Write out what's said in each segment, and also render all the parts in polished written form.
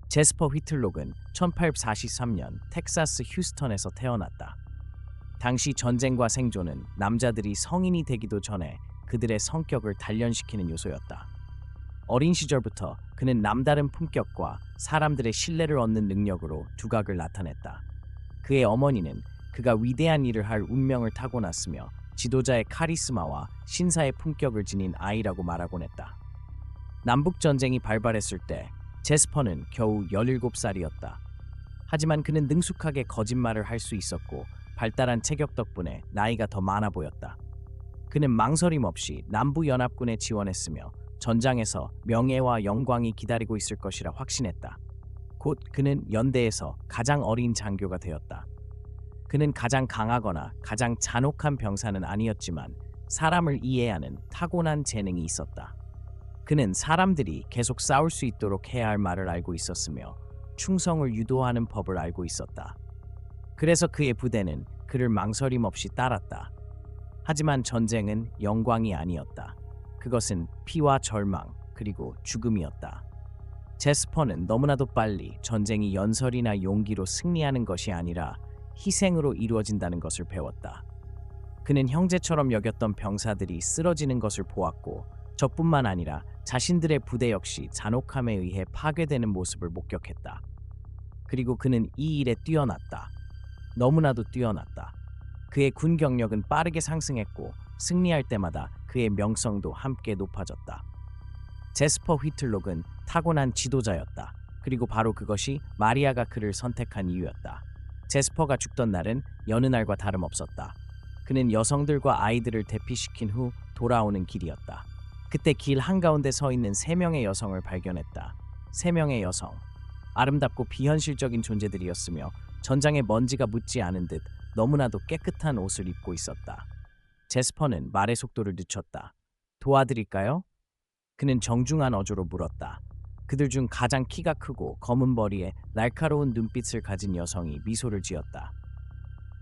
제스퍼 휘틀록은 1843년 텍사스 휴스턴에서 태어났다. 당시 전쟁과 생존은 남자들이 성인이 되기도 전에 그들의 성격을 단련시키는 요소였다. 어린 시절부터 그는 남다른 품격과 사람들의 신뢰를 얻는 능력으로 두각을 나타냈다. 그의 어머니는 그가 위대한 일을 할 운명을 타고났으며 지도자의 카리스마와 신사의 품격을 지닌 아이라고 말하곤 했다. 남북전쟁이 발발했을 때 제스퍼는 겨우 17살이었다. 하지만 그는 능숙하게 거짓말을 할 수 있었고 발달한 체격 덕분에 나이가 더 많아 보였다. 그는 망설임 없이 남부연합군에 지원했으며 전장에서 명예와 영광이 기다리고 있을 것이라 확신했다. 곧 그는 연대에서 가장 어린 장교가 되었다. 그는 가장 강하거나 가장 잔혹한 병사는 아니었지만 사람을 이해하는 타고난 재능이 있었다. 그는 사람들이 계속 싸울 수 있도록 해야 할 말을 알고 있었으며 충성을 유도하는 법을 알고 있었다. 그래서 그의 부대는 그를 망설임 없이 따랐다. 하지만 전쟁은 영광이 아니었다. 그것은 피와 절망 그리고 죽음이었다. 제스퍼는 너무나도 빨리 전쟁이 연설이나 용기로 승리하는 것이 아니라 희생으로 이루어진다는 것을 배웠다. 그는 형제처럼 여겼던 병사들이 쓰러지는 것을 보았고 저뿐만 아니라 자신들의 부대 역시 잔혹함에 의해 파괴되는 모습을 목격했다. 그리고 그는 이 일에 뛰어났다. 너무나도 뛰어났다. 그의 군 경력은 빠르게 상승했고 승리할 때마다 그의 명성도 함께 높아졌다. 제스퍼 휘틀록은 타고난 지도자였다. 그리고 바로 그것이 마리아가 그를 선택한 이유였다. 제스퍼가 죽던 날은 여느 날과 다름없었다. 그는 여성들과 아이들을 대피시킨 후 돌아오는 길이었다. 그때 길 한가운데 서 있는 3명의 여성을 발견했다. 3명의 여성. 아름답고 비현실적인 존재들이었으며 전장에 먼지가 묻지 않은 듯 너무나도 깨끗한 옷을 입고 있었다. 제스퍼는 말의 속도를 늦췄다. 도와드릴까요? 그는 정중한 어조로 물었다. 그들 중 가장 키가 크고 검은 머리에 날카로운 눈빛을 가진 여성이 미소를 지었다.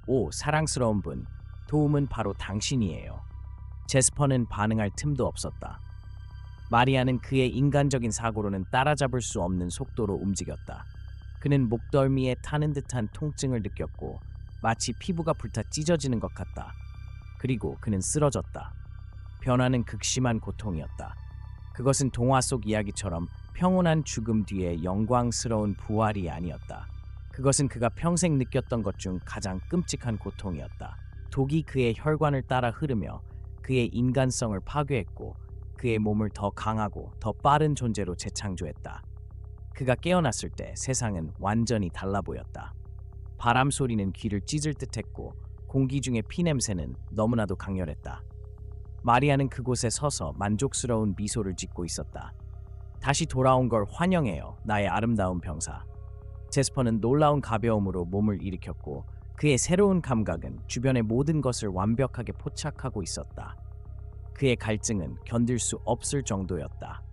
오, 사랑스러운 분, 도움은 바로 당신이에요. 제스퍼는 반응할 틈도 없었다. 마리아는 그의 인간적인 사고로는 따라잡을 수 없는 속도로 움직였다. 그는 목덜미에 타는 듯한 통증을 느꼈고 마치 피부가 불타 찢어지는 것 같다. 그리고 그는 쓰러졌다. 변화는 극심한 고통이었다. 그것은 동화 속 이야기처럼 평온한 죽음 뒤에 영광스러운 부활이 아니었다. 그것은 그가 평생 느꼈던 것 중 가장 끔찍한 고통이었다. 독이 그의 혈관을 따라 흐르며 그의 인간성을 파괴했고 그의 몸을 더 강하고 더 빠른 존재로 재창조했다. 그가 깨어났을 때 세상은 완전히 달라 보였다. 바람 소리는 귀를 찢을 듯했고 공기 중의 피 냄새는 너무나도 강렬했다. 마리아는 그곳에 서서 만족스러운 미소를 짓고 있었다. 다시 돌아온 걸 환영해요, 나의 아름다운 병사. 제스퍼는 놀라운 가벼움으로 몸을 일으켰고 그의 새로운 감각은 주변의 모든 것을 완벽하게 포착하고 있었다. 그의 갈증은 견딜 수 없을 정도였다.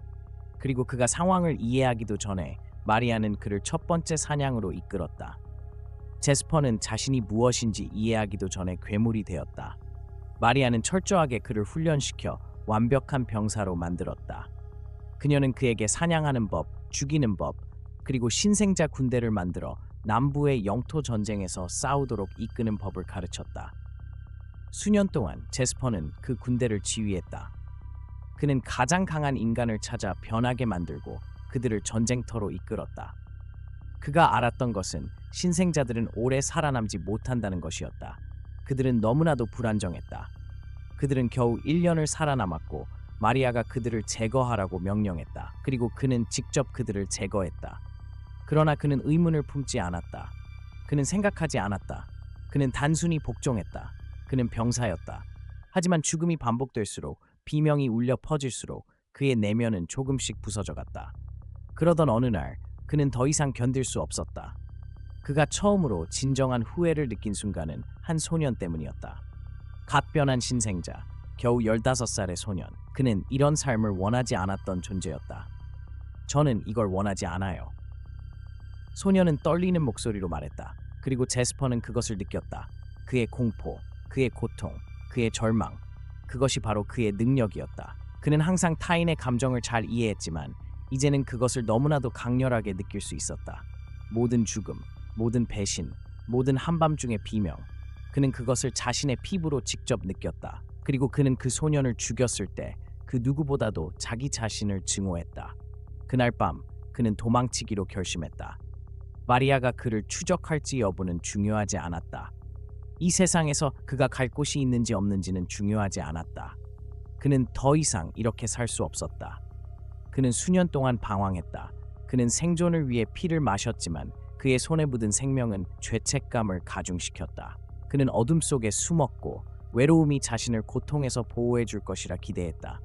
그리고 그가 상황을 이해하기도 전에 마리아는 그를 첫 번째 사냥으로 이끌었다. 제스퍼는 자신이 무엇인지 이해하기도 전에 괴물이 되었다. 마리아는 철저하게 그를 훈련시켜 완벽한 병사로 만들었다. 그녀는 그에게 사냥하는 법, 죽이는 법, 그리고 신생자 군대를 만들어 남부의 영토 전쟁에서 싸우도록 이끄는 법을 가르쳤다. 수년 동안 제스퍼는 그 군대를 지휘했다. 그는 가장 강한 인간을 찾아 변하게 만들고 그들을 전쟁터로 이끌었다. 그가 알았던 것은 신생자들은 오래 살아남지 못한다는 것이었다. 그들은 너무나도 불안정했다. 그들은 겨우 1년을 살아남았고 마리아가 그들을 제거하라고 명령했다. 그리고 그는 직접 그들을 제거했다. 그러나 그는 의문을 품지 않았다. 그는 생각하지 않았다. 그는 단순히 복종했다. 그는 병사였다. 하지만 죽음이 반복될수록 비명이 울려 퍼질수록 그의 내면은 조금씩 부서져갔다. 그러던 어느 날 그는 더 이상 견딜 수 없었다. 그가 처음으로 진정한 후회를 느낀 순간은 한 소년 때문이었다. 갓 변한 신생자, 겨우 15살의 소년. 그는 이런 삶을 원하지 않았던 존재였다. 저는 이걸 원하지 않아요. 소년은 떨리는 목소리로 말했다. 그리고 제스퍼는 그것을 느꼈다. 그의 공포, 그의 고통, 그의 절망. 그것이 바로 그의 능력이었다. 그는 항상 타인의 감정을 잘 이해했지만 이제는 그것을 너무나도 강렬하게 느낄 수 있었다. 모든 죽음, 모든 배신, 모든 한밤중의 비명. 그는 그것을 자신의 피부로 직접 느꼈다. 그리고 그는 그 소년을 죽였을 때 그 누구보다도 자기 자신을 증오했다. 그날 밤 그는 도망치기로 결심했다. 마리아가 그를 추적할지 여부는 중요하지 않았다. 이 세상에서 그가 갈 곳이 있는지 없는지는 중요하지 않았다. 그는 더 이상 이렇게 살 수 없었다. 그는 수년 동안 방황했다. 그는 생존을 위해 피를 마셨지만 그의 손에 묻은 생명은 죄책감을 가중시켰다. 그는 어둠 속에 숨었고 외로움이 자신을 고통에서 보호해 줄 것이라 기대했다.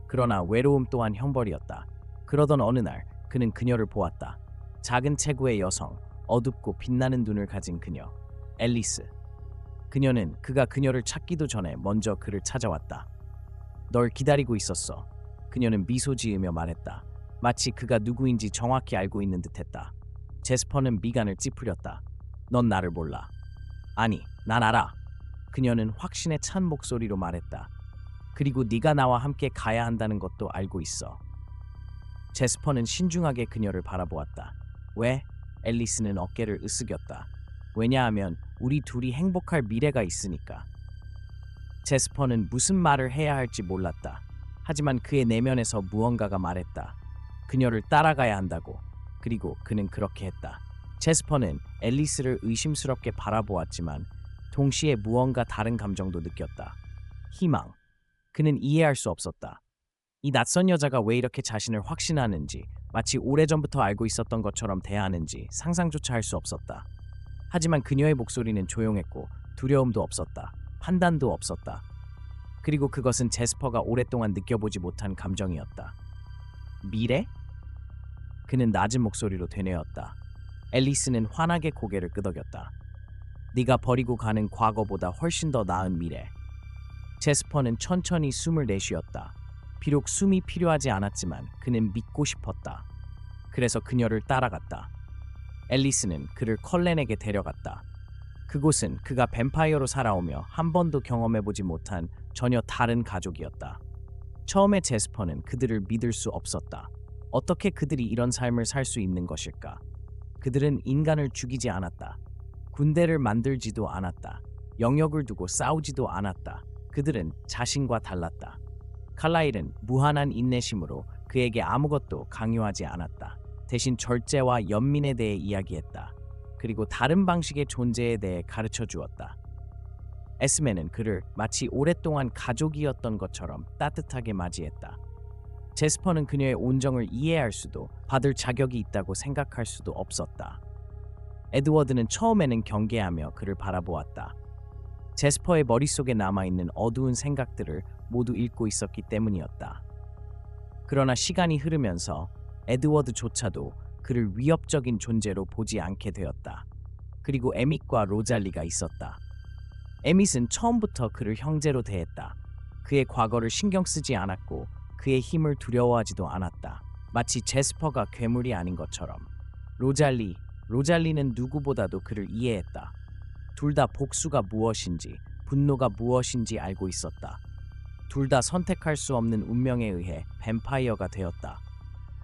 그러나 외로움 또한 형벌이었다. 그러던 어느 날 그는 그녀를 보았다. 작은 체구의 여성, 어둡고 빛나는 눈을 가진 그녀, 앨리스. 그녀는 그가 그녀를 찾기도 전에 먼저 그를 찾아왔다. 널 기다리고 있었어. 그녀는 미소 지으며 말했다. 마치 그가 누구인지 정확히 알고 있는 듯했다. 제스퍼는 미간을 찌푸렸다. 넌 나를 몰라. 아니, 난 알아. 그녀는 확신에 찬 목소리로 말했다. 그리고 네가 나와 함께 가야 한다는 것도 알고 있어. 제스퍼는 신중하게 그녀를 바라보았다. 왜? 앨리스는 어깨를 으쓱였다. 왜냐하면 우리 둘이 행복할 미래가 있으니까. 제스퍼는 무슨 말을 해야 할지 몰랐다. 하지만 그의 내면에서 무언가가 말했다. 그녀를 따라가야 한다고. 그리고 그는 그렇게 했다. 제스퍼는 앨리스를 의심스럽게 바라보았지만 동시에 무언가 다른 감정도 느꼈다. 희망. 그는 이해할 수 없었다. 이 낯선 여자가 왜 이렇게 자신을 확신하는지, 마치 오래전부터 알고 있었던 것처럼 대하는지 상상조차 할 수 없었다. 하지만 그녀의 목소리는 조용했고 두려움도 없었다. 판단도 없었다. 그리고 그것은 제스퍼가 오랫동안 느껴보지 못한 감정이었다. 미래? 그는 낮은 목소리로 되뇌었다. 앨리스는 환하게 고개를 끄덕였다. 네가 버리고 가는 과거보다 훨씬 더 나은 미래. 제스퍼는 천천히 숨을 내쉬었다. 비록 숨이 필요하지 않았지만 그는 믿고 싶었다. 그래서 그녀를 따라갔다. 앨리스는 그를 컬렌에게 데려갔다. 그곳은 그가 뱀파이어로 살아오며 한 번도 경험해보지 못한 전혀 다른 가족이었다. 처음에 제스퍼는 그들을 믿을 수 없었다. 어떻게 그들이 이런 삶을 살 수 있는 것일까? 그들은 인간을 죽이지 않았다. 군대를 만들지도 않았다. 영역을 두고 싸우지도 않았다. 그들은 자신과 달랐다. 칼라일은 무한한 인내심으로 그에게 아무것도 강요하지 않았다. 대신 절제와 연민에 대해 이야기했다. 그리고 다른 방식의 존재에 대해 가르쳐 주었다. 에스메는 그를 마치 오랫동안 가족이었던 것처럼 따뜻하게 맞이했다. 제스퍼는 그녀의 온정을 이해할 수도 받을 자격이 있다고 생각할 수도 없었다. 에드워드는 처음에는 경계하며 그를 바라보았다. 제스퍼의 머릿속에 남아있는 어두운 생각들을 모두 읽고 있었기 때문이었다. 그러나 시간이 흐르면서 에드워드조차도 그를 위협적인 존재로 보지 않게 되었다. 그리고 에밋과 로잘리가 있었다. 에밋은 처음부터 그를 형제로 대했다. 그의 과거를 신경 쓰지 않았고 그의 힘을 두려워하지도 않았다. 마치 제스퍼가 괴물이 아닌 것처럼. 로잘리는 누구보다도 그를 이해했다. 둘 다 복수가 무엇인지, 분노가 무엇인지 알고 있었다. 둘 다 선택할 수 없는 운명에 의해 뱀파이어가 되었다.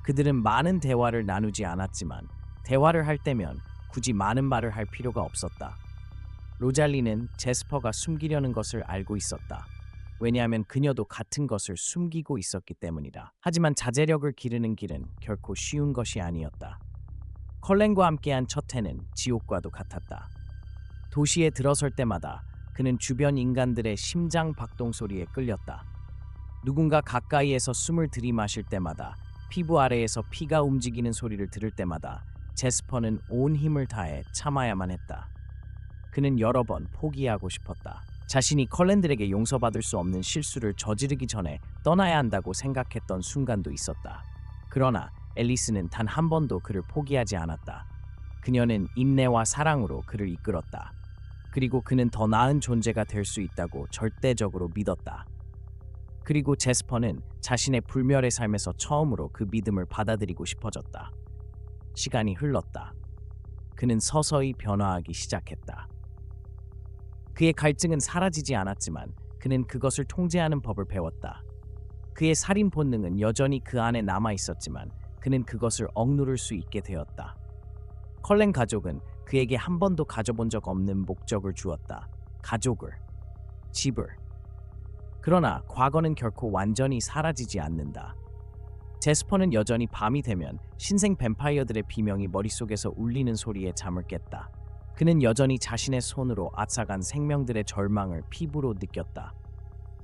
그들은 많은 대화를 나누지 않았지만 대화를 할 때면 굳이 많은 말을 할 필요가 없었다. 로잘리는 제스퍼가 숨기려는 것을 알고 있었다. 왜냐하면 그녀도 같은 것을 숨기고 있었기 때문이다. 하지만 자제력을 기르는 길은 결코 쉬운 것이 아니었다. 컬렌과 함께한 첫 해는 지옥과도 같았다. 도시에 들어설 때마다 그는 주변 인간들의 심장 박동 소리에 끌렸다. 누군가 가까이에서 숨을 들이마실 때마다, 피부 아래에서 피가 움직이는 소리를 들을 때마다 제스퍼는 온 힘을 다해 참아야만 했다. 그는 여러 번 포기하고 싶었다. 자신이 컬렌들에게 용서받을 수 없는 실수를 저지르기 전에 떠나야 한다고 생각했던 순간도 있었다. 그러나 앨리스는 단 한 번도 그를 포기하지 않았다. 그녀는 인내와 사랑으로 그를 이끌었다. 그리고 그는 더 나은 존재가 될 수 있다고 절대적으로 믿었다. 그리고 제스퍼는 자신의 불멸의 삶에서 처음으로 그 믿음을 받아들이고 싶어졌다. 시간이 흘렀다. 그는 서서히 변화하기 시작했다. 그의 갈증은 사라지지 않았지만 그는 그것을 통제하는 법을 배웠다. 그의 살인 본능은 여전히 그 안에 남아 있었지만 그는 그것을 억누를 수 있게 되었다. 컬렌 가족은 그에게 한 번도 가져본 적 없는 목적을 주었다. 가족을, 집을. 그러나 과거는 결코 완전히 사라지지 않는다. 제스퍼는 여전히 밤이 되면 신생 뱀파이어들의 비명이 머릿속에서 울리는 소리에 잠을 깼다. 그는 여전히 자신의 손으로 앗아간 생명들의 절망을 피부로 느꼈다.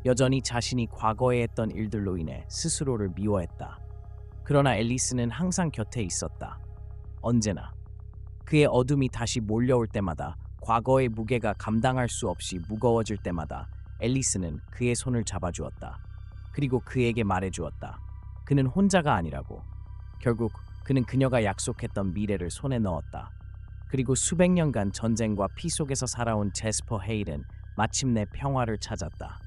여전히 자신이 과거에 했던 일들로 인해 스스로를 미워했다. 그러나 앨리스는 항상 곁에 있었다. 언제나. 그의 어둠이 다시 몰려올 때마다, 과거의 무게가 감당할 수 없이 무거워질 때마다 앨리스는 그의 손을 잡아주었다. 그리고 그에게 말해주었다. 그는 혼자가 아니라고. 결국 그는 그녀가 약속했던 미래를 손에 넣었다. 그리고 수백 년간 전쟁과 피 속에서 살아온 제스퍼 헤일은 마침내 평화를 찾았다.